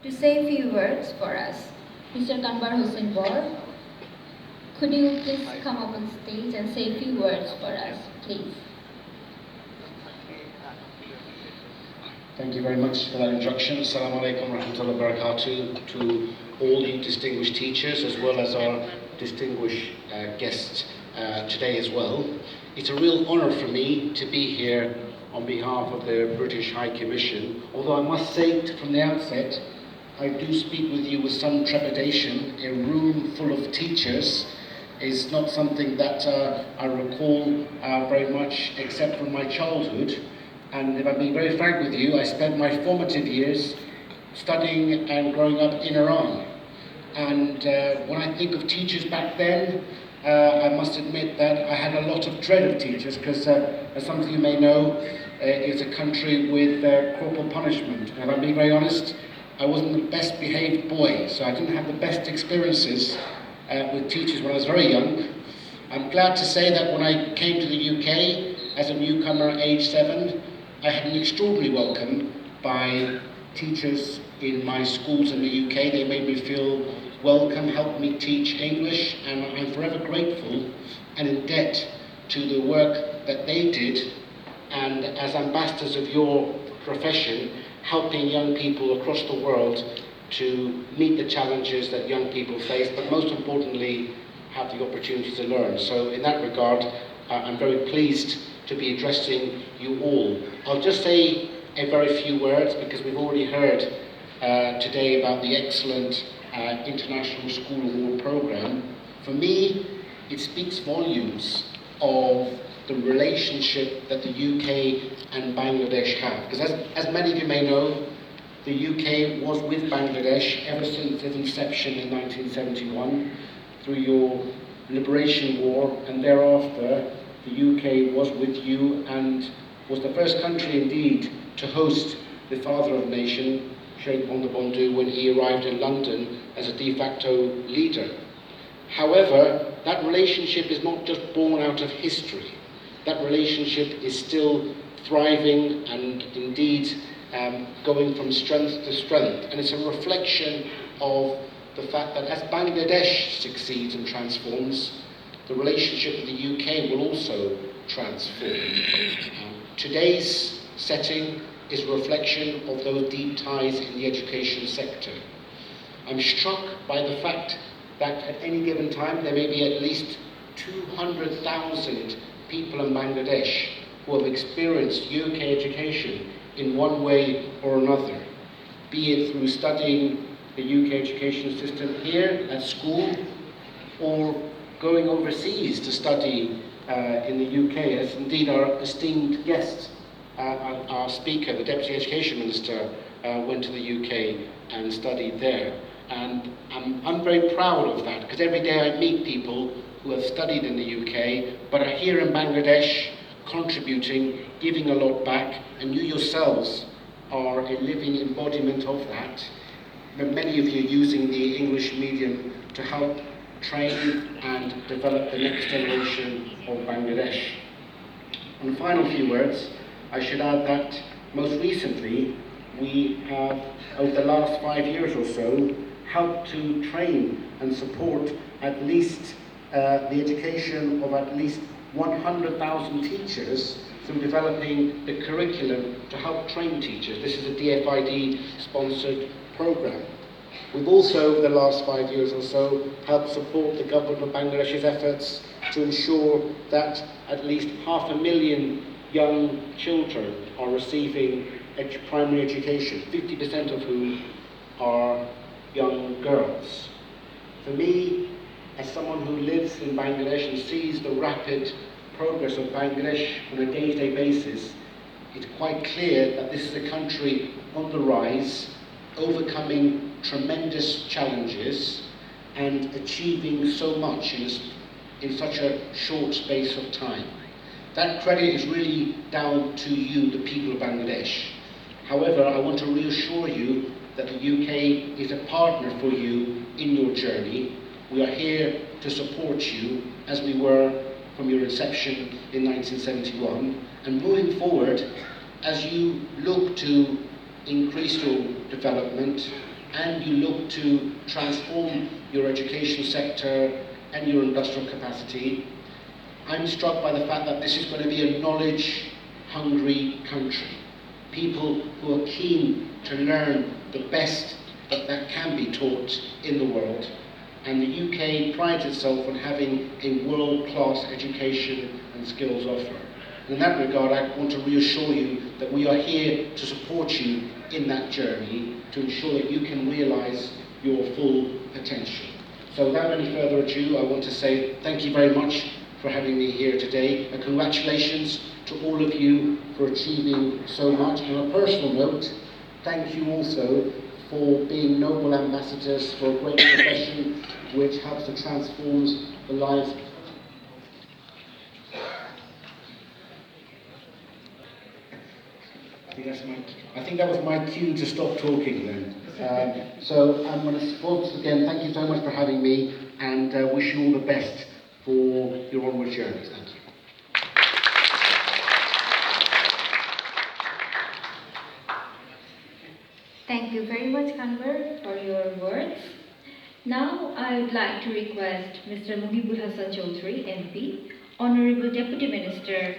to say a few words for us. Mr. Kanwar Hussain Bor, could you please come up on stage and say a few words for us, please? Thank you very much for that introduction. Assalamu alaikum wa rahmatullahi wa barakatuh to all you distinguished teachers as well as our distinguished guests today as well. It's a real honour for me to be here on behalf of the British High Commission, although I must say from the outset, I do speak with you with some trepidation. A room full of teachers is not something that I recall very much except from my childhood. And if I'm being very frank with you, I spent my formative years studying and growing up in Iran. And when I think of teachers back then, I must admit that I had a lot of dread of teachers because, as some of you may know, it's a country with corporal punishment. And if I'm being very honest, I wasn't the best behaved boy, so I didn't have the best experiences with teachers when I was very young. I'm glad to say that when I came to the UK as a newcomer at age 7, I had an extraordinary welcome by teachers in my schools in the UK. They made me feel welcome, helped me teach English, and I'm forever grateful and in debt to the work that they did, and as ambassadors of your profession, helping young people across the world to meet the challenges that young people face, but most importantly, have the opportunity to learn. So in that regard, I'm very pleased to be addressing you all. I'll just say a very few words because we've already heard today about the excellent International School of War programme. For me, it speaks volumes of the relationship that the UK and Bangladesh have. Because as many of you may know, the UK was with Bangladesh ever since its inception in 1971 through your liberation war, and thereafter the UK was with you and was the first country indeed to host the father of the nation, Sheikh Banda Bandhu, when he arrived in London as a de facto leader. However, that relationship is not just born out of history. That relationship is still thriving and indeed going from strength to strength. And it's a reflection of the fact that as Bangladesh succeeds and transforms, the relationship with the UK will also transform. Today's setting is a reflection of those deep ties in the education sector. I'm struck by the fact that at any given time there may be at least 200,000 people in Bangladesh who have experienced UK education in one way or another, be it through studying the UK education system here at school or going overseas to study in the UK, as indeed our esteemed guest, our speaker, the Deputy Education Minister, went to the UK and studied there. And I'm very proud of that, because every day I meet people who have studied in the UK, but are here in Bangladesh, contributing, giving a lot back, and you yourselves are a living embodiment of that. Many of you using the English medium to help train and develop the next generation of Bangladesh. On the final few words, I should add that most recently we have, over the last 5 years or so, helped to train and support at least the education of at least 100,000 teachers through developing the curriculum to help train teachers. This is a DFID-sponsored program. We've also, over the last 5 years or so, helped support the government of Bangladesh's efforts to ensure that at least 500,000 young children are receiving primary education, 50% of whom are young girls. For me, as someone who lives in Bangladesh and sees the rapid progress of Bangladesh on a day-to-day basis, it's quite clear that this is a country on the rise, overcoming tremendous challenges and achieving so much in such a short space of time. That credit is really down to you, the people of Bangladesh. However, I want to reassure you that the UK is a partner for you in your journey. We are here to support you as we were from your inception in 1971. And moving forward, as you look to increase your development and you look to transform your education sector and your industrial capacity, I'm struck by the fact that this is going to be a knowledge-hungry country. People who are keen to learn the best that can be taught in the world. And the UK prides itself on having a world-class education and skills offer. And in that regard, I want to reassure you that we are here to support you in that journey to ensure that you can realise your full potential. So without any further ado, I want to say thank you very much for having me here today, and congratulations to all of you for achieving so much. And on a personal note, thank you also for being noble ambassadors for a great profession which helps to transform the lives. I think that was my cue to stop talking then. So I'm going to once again thank you so much for having me, and wish you all the best for your onward journey. Thank you. Thank you very much, Kanwar, for your words. Now I would like to request Mr. Muhibul Hassan Chaudhry, MP, Honorable Deputy Minister